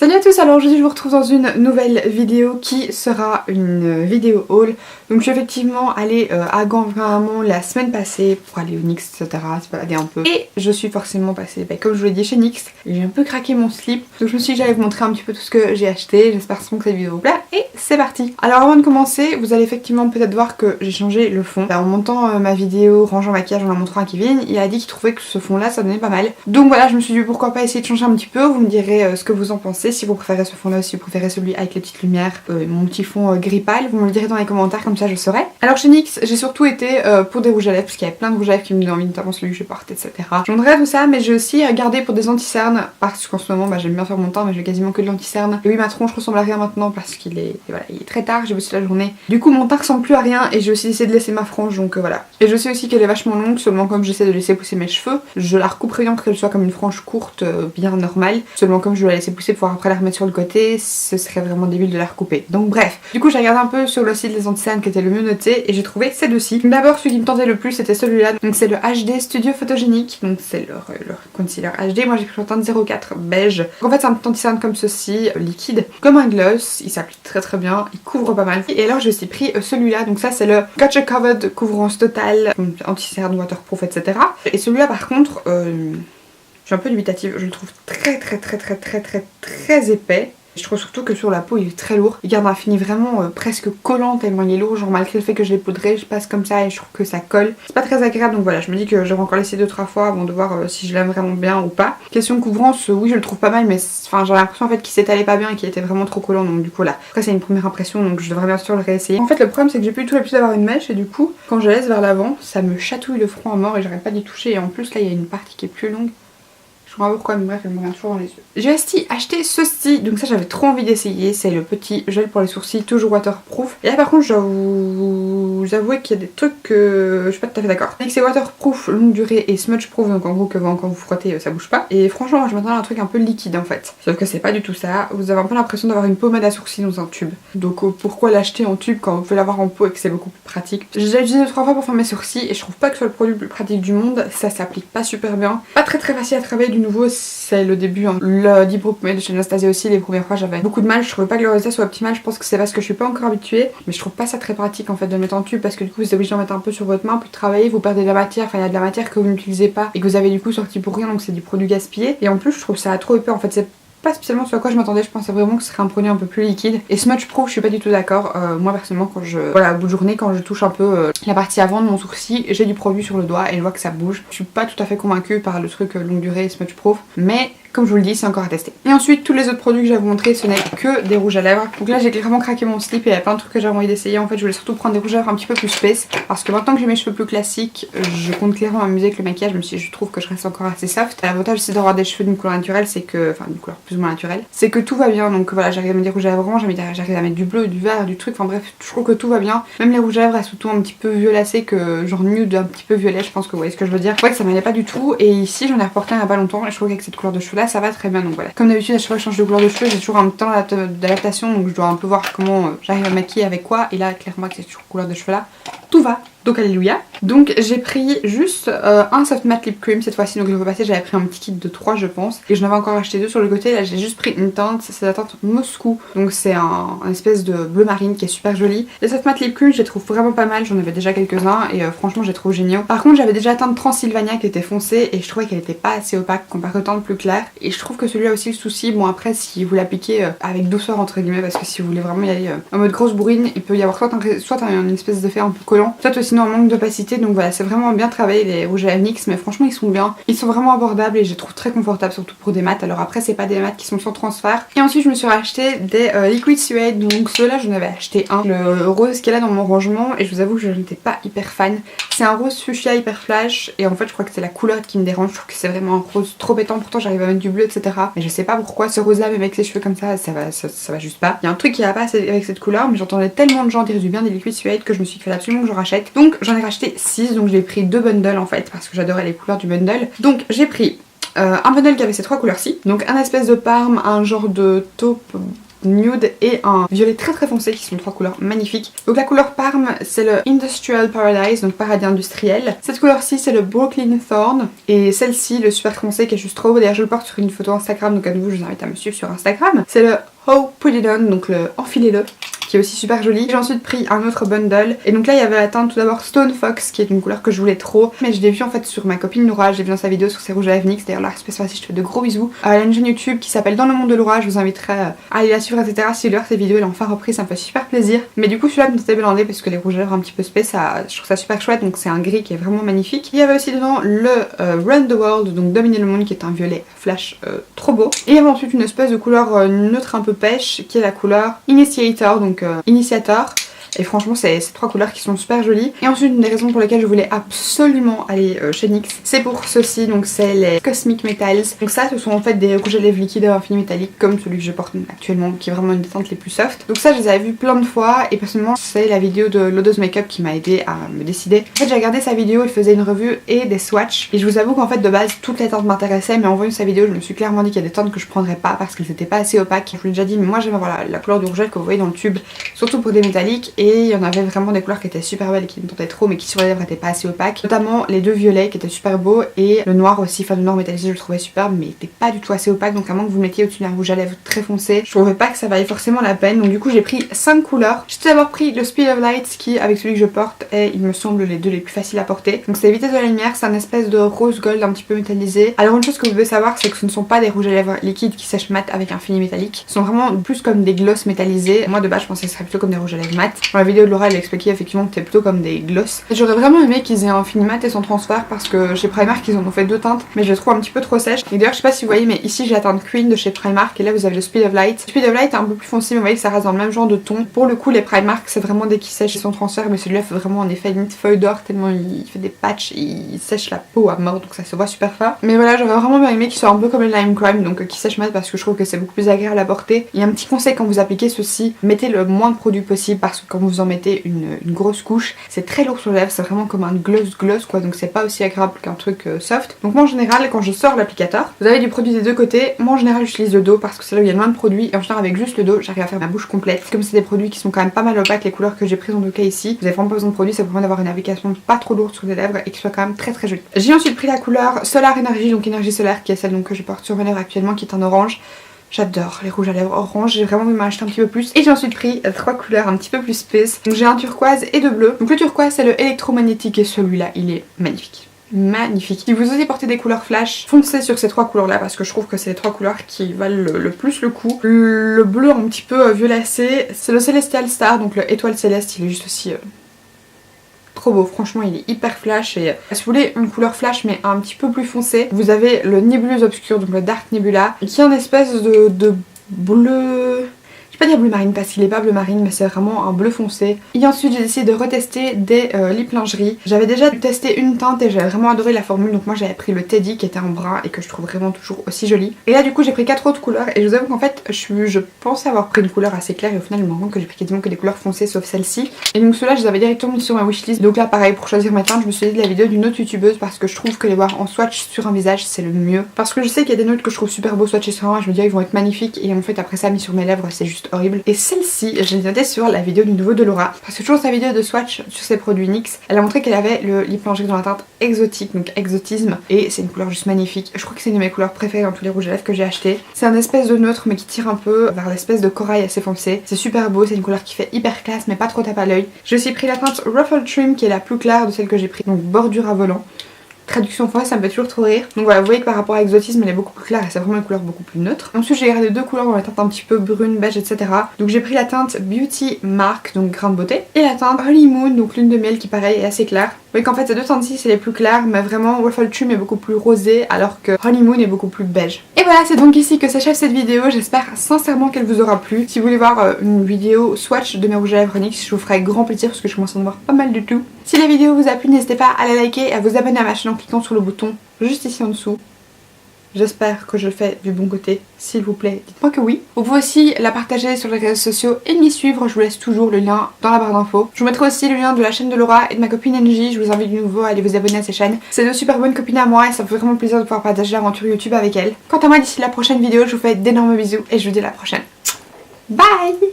Salut à tous, alors aujourd'hui je vous retrouve dans une nouvelle vidéo qui sera une vidéo haul. Donc je suis effectivement allée à Gand vraiment la semaine passée pour aller au NYX etc, se balader un peu. Et je suis forcément passée, comme je vous l'ai dit, chez NYX. J'ai un peu craqué mon slip, donc je me suis dit que j'allais vous montrer un petit peu tout ce que j'ai acheté. J'espère que cette vidéo vous plaît et c'est parti. Alors avant de commencer, vous allez effectivement peut-être voir que j'ai changé le fond. En montant ma vidéo rangeant maquillage en la montrant à Kevin, il a dit qu'il trouvait que ce fond là ça donnait pas mal. Donc voilà, je me suis dit pourquoi pas essayer de changer un petit peu, vous me direz ce que vous en pensez. Si vous préférez ce fond là, si vous préférez celui avec les petites lumières, mon petit fond gris pâle, vous me le direz dans les commentaires, comme ça je saurai. Alors chez NYX, j'ai surtout été pour des rouges à lèvres, parce qu'il y avait plein de rouges à lèvres qui me donnaient envie, notamment celui que je porte, etc. J'en voudrais tout ça, mais j'ai aussi regardé pour des anti-cernes, parce qu'en ce moment j'aime bien faire mon teint, mais j'ai quasiment que de l'anti-cerne. Et oui, ma tronche ressemble à rien maintenant, parce qu'il est, voilà, il est très tard, j'ai bossé la journée. Du coup mon teint ressemble plus à rien, et j'ai aussi essayé de laisser ma frange, donc voilà. Et je sais aussi qu'elle est vachement longue, seulement comme j'essaie de laisser pousser mes cheveux, je la recoupe rien pour qu'elle soit comme une frange courte, bien normale. Seulement comme je dois la laisser pousser pour après la remettre sur le côté, ce serait vraiment débile de la recouper. Donc bref, du coup j'ai regardé un peu sur le site des anti-cernes qui était le mieux noté, et j'ai trouvé ces deux-ci. D'abord celui qui me tentait le plus c'était celui-là, donc c'est le HD Studio Photogenic, donc c'est leur concealer HD. Moi j'ai pris le teint de 04 beige. En fait c'est un anti-cerne comme ceci, liquide, comme un gloss, il s'applique très très bien, il couvre pas mal. Et alors j'ai aussi pris celui-là, donc ça c'est le Gotcha Covered couvrance totale, anti-cerne, waterproof, etc. Et celui-là par contre, je suis un peu dubitative, je le trouve très épais. Je trouve surtout que sur la peau il est très lourd, il garde un fini vraiment presque collant tellement il est lourd, genre malgré le fait que je l'ai poudré, je passe comme ça et je trouve que ça colle. C'est pas très agréable, donc voilà, je me dis que je vais encore l'essayer 2-3 fois avant de voir si je l'aime vraiment bien ou pas. Question couvrance, oui je le trouve pas mal, mais enfin j'ai l'impression en fait qu'il s'étalait pas bien et qu'il était vraiment trop collant, donc du coup là, après c'est une première impression donc je devrais bien sûr le réessayer. En fait le problème c'est que j'ai plus tout l'habitude d'avoir une mèche et du coup quand je laisse vers l'avant ça me chatouille le front à mort et j'arrête pas d'y toucher, et en plus là il y a une partie qui est plus longue. Je sais pas pourquoi, mais bref, elle me revient toujours dans les yeux. J'ai aussi acheté ceci, donc ça j'avais trop envie d'essayer, c'est le petit gel pour les sourcils, toujours waterproof. Et là par contre je dois vous avouer qu'il y a des trucs que je suis pas tout à fait d'accord. C'est waterproof, longue durée et smudge proof, donc en gros que quand vous frottez ça bouge pas. Et franchement moi je m'attendais à un truc un peu liquide en fait. Sauf que c'est pas du tout ça, vous avez un peu l'impression d'avoir une pommade à sourcils dans un tube. Donc pourquoi l'acheter en tube quand vous pouvez l'avoir en pot et que c'est beaucoup plus pratique. J'ai déjà utilisé 2-3 fois pour faire mes sourcils et je trouve pas que ce soit le produit le plus pratique du monde, ça s'applique pas super bien. Pas très facile à travailler du nouveau, c'est le début. Hein. Le Deep Brow Pomade de chez Anastasia aussi, les premières fois j'avais beaucoup de mal, je trouvais pas que le résultat soit optimal, je pense que c'est parce que je suis pas encore habituée, mais je trouve pas ça très pratique en fait de le mettre en tube parce que du coup vous êtes obligé d'en mettre un peu sur votre main, puis de travailler, vous perdez de la matière, enfin il y a de la matière que vous n'utilisez pas et que vous avez du coup sorti pour rien, donc c'est du produit gaspillé. Et en plus je trouve ça trop épais en fait, c'est pas spécialement ce à quoi je m'attendais, je pensais vraiment que ce serait un produit un peu plus liquide. Et smudge proof je suis pas du tout d'accord, moi personnellement quand je, voilà, au bout de journée quand je touche un peu la partie avant de mon sourcil, j'ai du produit sur le doigt et je vois que ça bouge. Je suis pas tout à fait convaincue par le truc longue durée smudge proof, mais comme je vous le dis, c'est encore à tester. Et ensuite, tous les autres produits que je vais vous montrer, ce n'est que des rouges à lèvres. Donc là, j'ai clairement craqué mon slip et il y a plein de trucs que j'avais envie d'essayer. En fait, je voulais surtout prendre des rouges à lèvres un petit peu plus space. Parce que maintenant que j'ai mes cheveux plus classiques, je compte clairement m'amuser avec le maquillage, même si je trouve que je reste encore assez soft. L'avantage aussi d'avoir des cheveux d'une couleur naturelle, c'est que, enfin d'une couleur plus ou moins naturelle, c'est que tout va bien. Donc voilà, j'arrive à mettre des rouges à lèvres orange, j'arrive à mettre du bleu, du vert, du truc. Enfin bref, je trouve que tout va bien. Même les rouges à lèvres, elles sont tout un petit peu violacées, que genre nude, un petit peu violet. Je pense que vous voyez ce que je veux dire. Ouais, que ça m'allait pas du tout. Et ici, j'en ai reporté un il y a pas longtemps et je trouve qu'avec cette couleur de cheveux là, ça va très bien. Donc voilà. Comme d'habitude à chaque fois que je change de couleur de cheveux j'ai toujours un temps d'adaptation, donc je dois un peu voir comment j'arrive à maquiller avec quoi, et là clairement avec cette couleur de cheveux là tout va, donc alléluia. Donc j'ai pris juste un soft matte lip cream cette fois-ci, donc le fois passé j'avais pris un petit kit de 3 je pense, et j'en avais encore acheté 2 sur le côté. Là j'ai juste pris une teinte, c'est la teinte Moscou, donc c'est un espèce de bleu marine qui est super joli. Les soft matte lip cream je les trouve vraiment pas mal, j'en avais déjà quelques-uns et franchement je les trouve géniaux. Par contre j'avais déjà la teinte Transylvania qui était foncée et je trouvais qu'elle était pas assez opaque comparé aux teintes plus claires, et je trouve que celui-là aussi le souci, bon après si vous l'appliquez avec douceur entre guillemets, parce que si vous voulez vraiment y aller en mode grosse bourrine, il peut y avoir soit une espèce d'effet un peu collant, soit sinon un manque d'opacité. Donc voilà, c'est vraiment bien travaillé les rouges à lèvres NYX, mais franchement ils sont bien, ils sont vraiment abordables et je les trouve très confortables, surtout pour des mats. Alors après c'est pas des mats qui sont sans transfert. Et ensuite je me suis racheté des Liquid Suede, donc ceux-là j'en avais acheté un, le rose qui est là dans mon rangement, et je vous avoue que je n'étais pas hyper fan. C'est un rose fuchsia hyper flash et en fait je crois que c'est la couleur qui me dérange, je trouve que c'est vraiment un rose trop pétant, pourtant j'arrive à mettre du bleu etc. Mais je sais pas pourquoi ce rose là, même avec ses cheveux comme ça va juste pas. Il y a un truc qui va pas avec cette couleur, mais j'entendais tellement de gens dire du bien des Liquid Suede que je me suis dit qu'il fallait absolument que je rachète. Donc j'en ai racheté 6, donc j'ai pris 2 bundles en fait parce que j'adorais les couleurs du bundle. Donc j'ai pris un bundle qui avait ces 3 couleurs ci, donc un espèce de parme, un genre de taupe nude et un violet très très foncé qui sont 3 couleurs magnifiques. Donc la couleur Parme c'est le Industrial Paradise, donc paradis industriel. Cette couleur-ci c'est le Brooklyn Thorn et celle-ci le super foncé qui est juste trop beau. D'ailleurs je le porte sur une photo Instagram, donc à nouveau je vous invite à me suivre sur Instagram. C'est le Oh Put It On, donc le Enfilez-le, qui est aussi super joli. J'ai ensuite pris un autre bundle et donc là il y avait la teinte tout d'abord Stone Fox qui est une couleur que je voulais trop, mais je l'ai vu en fait sur ma copine Laura, j'ai vu dans sa vidéo sur ses rouges à lèvres NYX. D'ailleurs là si je te fais de gros bisous. Elle a une chaîne YouTube qui s'appelle Dans le monde de Laura, je vous inviterai à aller la suivre etc. Si vous voulez voir ses vidéos, elle a enfin repris, ça me fait super plaisir. Mais du coup celui-là me tentait blindé parce que les rouges à lèvres un petit peu spé, je trouve ça super chouette, donc c'est un gris qui est vraiment magnifique. Il y avait aussi dedans le Run the World, donc Dominer le monde, qui est un violet flash trop beau. Et il y avait ensuite une espèce de couleur neutre un peu pêche qui est la couleur Initiator, donc Initiator. Et franchement c'est ces 3 couleurs qui sont super jolies. Et ensuite une des raisons pour lesquelles je voulais absolument aller chez NYX, c'est pour ceci, donc c'est les Cosmic Metals. Donc ça ce sont en fait des rouges à lèvres liquides à infini métallique comme celui que je porte actuellement, qui est vraiment une des teintes les plus soft. Donc ça je les avais vus plein de fois et personnellement c'est la vidéo de Lodos Makeup qui m'a aidé à me décider. En fait j'ai regardé sa vidéo, il faisait une revue et des swatchs et je vous avoue qu'en fait de base toutes les teintes m'intéressaient, mais en voyant sa vidéo je me suis clairement dit qu'il y a des teintes que je prendrais pas parce qu'elles étaient pas assez opaques. Je vous l'ai déjà dit, mais moi j'aime avoir la couleur du rouge à lèvres que vous voyez dans le tube, surtout pour des métalliques, et il y en avait vraiment des couleurs qui étaient super belles et qui me tentaient trop mais qui sur les lèvres étaient pas assez opaques, notamment les deux violets qui étaient super beaux et le noir aussi, enfin le noir métallisé je le trouvais superbe mais il était pas du tout assez opaque, donc à moins que vous le mettiez au-dessus d'un rouge à lèvres très foncé, je trouvais pas que ça valait forcément la peine. Donc du coup j'ai pris 5 couleurs. J'ai tout d'abord pris le Speed of Light qui avec celui que je porte est il me semble les deux les plus faciles à porter. Donc c'est Vitesse de la lumière, c'est un espèce de rose gold un petit peu métallisé. Alors une chose que vous devez savoir c'est que ce ne sont pas des rouges à lèvres liquides qui sèchent mat avec un fini métallique, ce sont vraiment plus comme des glosses métallisés. Moi de base je pensais que ce serait plutôt comme des rouges à lèvres mat. Dans la vidéo de Laura elle expliquait effectivement que c'était plutôt comme des glosses. J'aurais vraiment aimé qu'ils aient un fini mat et son transfert parce que chez Primark ils en ont fait 2 teintes mais je les trouve un petit peu trop sèches. Et d'ailleurs je sais pas si vous voyez mais ici j'ai la teinte Queen de chez Primark et là vous avez le Speed of Light. Le Speed of Light est un peu plus foncé mais vous voyez que ça reste dans le même genre de ton. Pour le coup les Primark c'est vraiment dès qu'ils sèchent son transfert, mais celui-là fait vraiment en effet limite feuille d'or tellement il fait des patchs et il sèche la peau à mort, donc ça se voit super fort. Mais voilà j'aurais vraiment bien aimé qu'il soit un peu comme le Lime Crime, donc qui sèche mat parce que je trouve que c'est beaucoup plus agréable à porter. Il y a un petit conseil quand vous appliquez ceci, mettez le moins de produit possible parce que quand vous en mettez une grosse couche c'est très lourd sur les lèvres, c'est vraiment comme un gloss quoi, donc c'est pas aussi agréable qu'un truc soft. Donc moi en général quand je sors l'applicateur, vous avez du produit des deux côtés. Moi en général j'utilise le dos parce que c'est là où il y a le moins de produits et en général avec juste le dos j'arrive à faire ma bouche complète. Comme c'est des produits qui sont quand même pas mal opaques, les couleurs que j'ai prises en tout cas ici, vous avez vraiment pas besoin de produits, ça vous permet d'avoir une application pas trop lourde sur les lèvres et qui soit quand même très très jolie. J'ai ensuite pris la couleur Solar Energy, donc énergie solaire, qui est celle donc, que je porte sur mes lèvres actuellement, qui est en orange. J'adore les rouges à lèvres orange, j'ai vraiment envie de m'en acheter un petit peu plus. Et j'ai ensuite pris 3 couleurs un petit peu plus space. Donc j'ai un turquoise et 2 bleus. Donc le turquoise c'est le électromagnétique et celui-là il est magnifique. Magnifique. Si vous osez porter des couleurs flash, foncez sur ces 3 couleurs là parce que je trouve que c'est les 3 couleurs qui valent le plus le coup. Le bleu un petit peu violacé, c'est le Celestial Star, donc le étoile céleste, il est juste aussi trop beau, franchement il est hyper flash. Et si vous voulez une couleur flash mais un petit peu plus foncé, vous avez le Nébuleuse Obscure, donc le Dark Nebula, qui est un espèce de bleu... Je vais pas dire bleu marine parce qu'il est pas bleu marine mais c'est vraiment un bleu foncé. Et ensuite j'ai décidé de retester des lip lingerie. J'avais déjà testé une teinte et j'avais vraiment adoré la formule, donc moi j'avais pris le Teddy qui était en brun et que je trouve vraiment toujours aussi joli. Et là du coup j'ai pris 4 autres couleurs et je vous avoue qu'en fait je pensais avoir pris une couleur assez claire et au final je me rends compte que j'ai pris quasiment que des couleurs foncées sauf celle-ci. Et donc ceux-là je les avais directement mis sur ma wishlist. Donc là pareil pour choisir mes teintes je me suis dit de la vidéo d'une autre youtubeuse parce que je trouve que les voir en swatch sur un visage c'est le mieux. Parce que je sais qu'il y a des notes que je trouve super beaux swatchés sur un, je me dis ils vont être magnifiques et en fait après ça mis sur mes lèvres c'est juste horrible. Et celle-ci, je l'ai notée sur la vidéo du nouveau de Laura. Parce que toujours sa vidéo de swatch sur ses produits NYX, elle a montré qu'elle avait le lip lingerie dans la teinte exotique, donc exotisme. Et c'est une couleur juste magnifique. Je crois que c'est une de mes couleurs préférées dans tous les rouges à lèvres que j'ai acheté. C'est un espèce de neutre mais qui tire un peu vers l'espèce de corail assez foncé. C'est super beau, c'est une couleur qui fait hyper classe mais pas trop tape à l'œil. J'ai aussi pris la teinte Ruffle Trim qui est la plus claire de celle que j'ai pris, donc bordure à volant. Traduction française, ça me fait toujours trop rire. Donc voilà, vous voyez que par rapport à Exotisme, elle est beaucoup plus claire et c'est vraiment une couleur beaucoup plus neutre. Ensuite, j'ai gardé 2 couleurs dans la teinte un petit peu brune, beige, etc. Donc j'ai pris la teinte Beauty Mark, donc grain de beauté, et la teinte Honeymoon, donc lune de miel, qui pareil est assez claire. Vous voyez qu'en fait ces 2 teintes-ci c'est les plus claires, mais vraiment Ruffle Trim est beaucoup plus rosé alors que Honeymoon est beaucoup plus beige. Et voilà, c'est donc ici que s'achève cette vidéo. J'espère sincèrement qu'elle vous aura plu. Si vous voulez voir une vidéo swatch de mes rouges à lèvres NYX, je vous ferai grand plaisir parce que je commence à en voir pas mal du tout. Si la vidéo vous a plu, n'hésitez pas à la liker et à vous abonner à ma chaîne en cliquant sur le bouton juste ici en dessous. J'espère que je le fais du bon côté, s'il vous plaît, dites-moi que oui. Vous pouvez aussi la partager sur les réseaux sociaux et m'y suivre, je vous laisse toujours le lien dans la barre d'infos. Je vous mettrai aussi le lien de la chaîne de Laura et de ma copine NJ, je vous invite de nouveau à aller vous abonner à ces chaînes. C'est 2 super bonnes copines à moi et ça me fait vraiment plaisir de pouvoir partager l'aventure YouTube avec elles. Quant à moi, d'ici la prochaine vidéo, je vous fais d'énormes bisous et je vous dis à la prochaine. Bye!